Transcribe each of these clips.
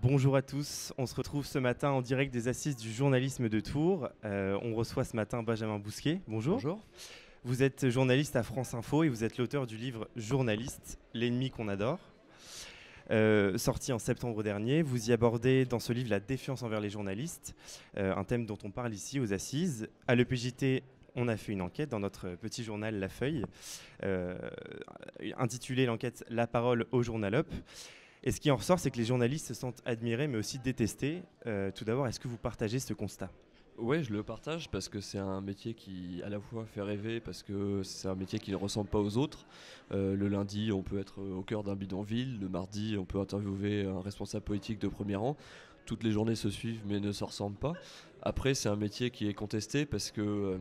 Bonjour à tous, on se retrouve ce matin en direct des Assises du journalisme de Tours. On reçoit ce matin Benjamin Bousquet. Bonjour. Bonjour. Vous êtes journaliste à France Info et vous êtes l'auteur du livre Journaliste, l'ennemi qu'on adore. Sorti en septembre dernier, vous y abordez dans ce livre la défiance envers les journalistes, un thème dont on parle ici aux Assises. À l'EPJT, on a fait une enquête dans notre petit journal La Feuille, intitulée l'enquête La parole au Journal Up. Et ce qui en ressort, c'est que les journalistes se sentent admirés, mais aussi détestés. Tout d'abord, est-ce que vous partagez ce constat ? Ouais, je le partage parce que c'est un métier qui à la fois fait rêver parce que c'est un métier qui ne ressemble pas aux autres. Le lundi, on peut être au cœur d'un bidonville. Le mardi, on peut interviewer un responsable politique de premier rang. Toutes les journées se suivent mais ne se ressemblent pas. Après, c'est un métier qui est contesté parce que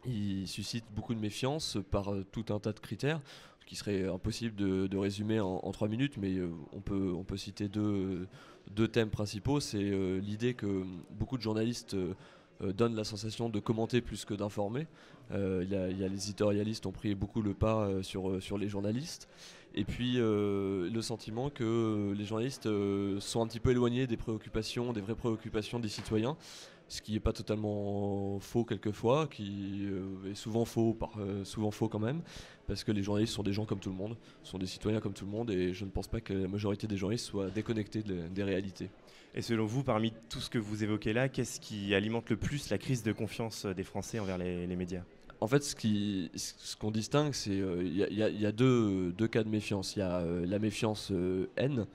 il suscite beaucoup de méfiance par tout un tas de critères qui serait impossible de résumer en 3 minutes, mais on peut citer deux thèmes principaux. C'est l'idée que beaucoup de journalistes donnent la sensation de commenter plus que d'informer. Il y a les éditorialistes ont pris beaucoup le pas sur les journalistes. Et puis le sentiment que les journalistes sont un petit peu éloignés des préoccupations, des vraies préoccupations des citoyens, ce qui n'est pas totalement faux quelquefois, qui est souvent faux quand même, parce que les journalistes sont des gens comme tout le monde, sont des citoyens comme tout le monde, et je ne pense pas que la majorité des journalistes soient déconnectés des réalités. Et selon vous, parmi tout ce que vous évoquez là, qu'est-ce qui alimente le plus la crise de confiance des Français envers les médias ? En fait, ce qu'on distingue, c'est il y a deux cas de méfiance. Il y a la méfiance haine.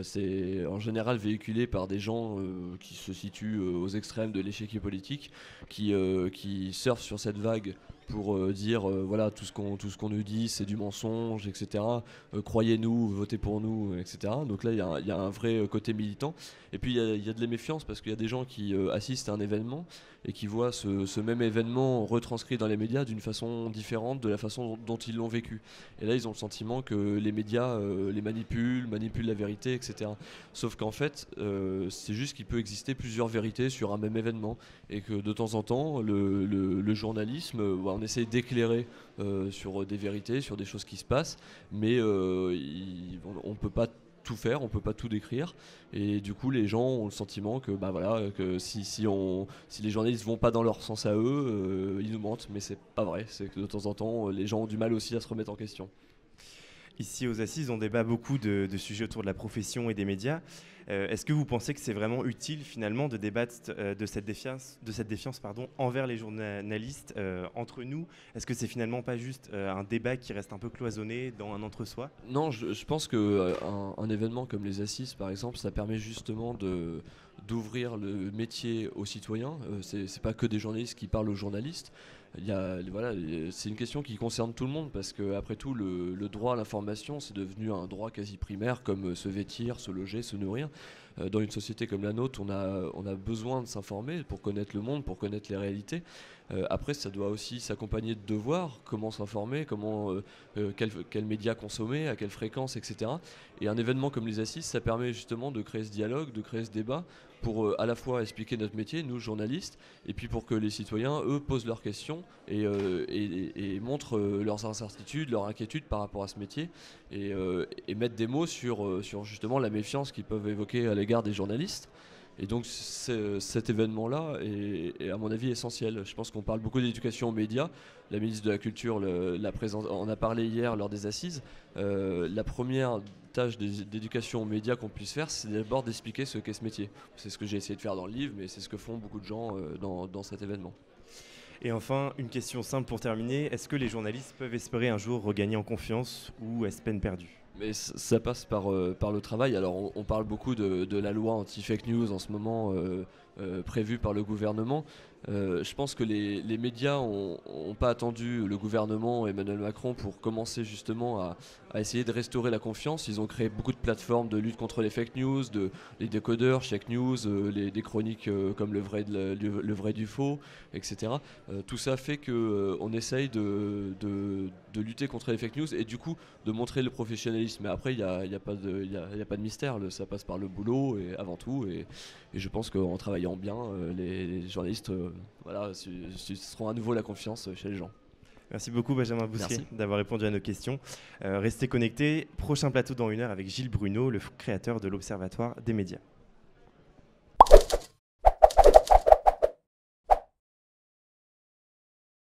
C'est en général véhiculé par des gens qui se situent aux extrêmes de l'échiquier politique, qui surfent sur cette vague pour dire voilà, tout ce qu'on nous dit c'est du mensonge, etc. Croyez-nous, votez pour nous, etc. Donc là il y a un vrai côté militant. Et puis il y a de la méfiance parce qu'il y a des gens qui assistent à un événement et qui voient ce même événement retranscrit dans les médias d'une façon différente de la façon dont ils l'ont vécu. Et là ils ont le sentiment que les médias les manipulent la vérité, etc. Sauf qu'en fait c'est juste qu'il peut exister plusieurs vérités sur un même événement et que de temps en temps le journalisme on essaie d'éclairer sur des vérités, sur des choses qui se passent, mais on ne peut pas tout faire, on peut pas tout décrire, et du coup les gens ont le sentiment que que si les journalistes vont pas dans leur sens à eux, ils nous mentent, mais c'est pas vrai. C'est que de temps en temps les gens ont du mal aussi à se remettre en question. Ici aux Assises, on débat beaucoup de sujets autour de la profession et des médias. Est-ce que vous pensez que c'est vraiment utile finalement de débattre de cette défiance envers les journalistes entre nous ? Est-ce que c'est finalement pas juste un débat qui reste un peu cloisonné dans un entre-soi ? Non, je pense que un événement comme les Assises par exemple, ça permet justement d'ouvrir le métier aux citoyens. C'est pas que des journalistes qui parlent aux journalistes. C'est une question qui concerne tout le monde parce que après tout le droit à l'information c'est devenu un droit quasi primaire comme se vêtir, se loger, se nourrir. Dans une société comme la nôtre, on a besoin de s'informer pour connaître le monde, pour connaître les réalités. Après, ça doit aussi s'accompagner de devoirs, comment s'informer, quels médias consommer, à quelle fréquence, etc. Et un événement comme les Assises, ça permet justement de créer ce dialogue, de créer ce débat pour à la fois expliquer notre métier, nous journalistes, et puis pour que les citoyens, eux, posent leurs questions et montrent leurs incertitudes, leurs inquiétudes par rapport à ce métier, et mettre des mots sur justement la méfiance qu'ils peuvent évoquer à l'égard des journalistes. Et donc cet événement-là est à mon avis essentiel. Je pense qu'on parle beaucoup d'éducation aux médias. La ministre de la Culture en a parlé hier lors des Assises. La première tâche d'éducation aux médias qu'on puisse faire, c'est d'abord d'expliquer ce qu'est ce métier. C'est ce que j'ai essayé de faire dans le livre, mais c'est ce que font beaucoup de gens dans cet événement. Et enfin, une question simple pour terminer. Est-ce que les journalistes peuvent espérer un jour regagner en confiance ou est-ce peine perdue ? Mais ça passe par le travail. Alors on parle beaucoup de la loi anti-fake news en ce moment prévue par le gouvernement. Je pense que les médias ont pas attendu le gouvernement Emmanuel Macron pour commencer justement à essayer de restaurer la confiance. Ils ont créé beaucoup de plateformes de lutte contre les fake news, les décodeurs, Check News, des chroniques comme le vrai du faux, etc. Tout ça fait qu'on essaye de lutter contre les fake news et du coup de montrer le professionnalisme. Mais après, il n'y a pas de mystère. Ça passe par le boulot et avant tout. Et je pense qu'en travaillant bien, les journalistes seront à nouveau la confiance chez les gens. Merci beaucoup Benjamin Bousquet d'avoir répondu à nos questions. Restez connectés. Prochain plateau dans 1 heure avec Gilles Bruno, le créateur de l'Observatoire des médias.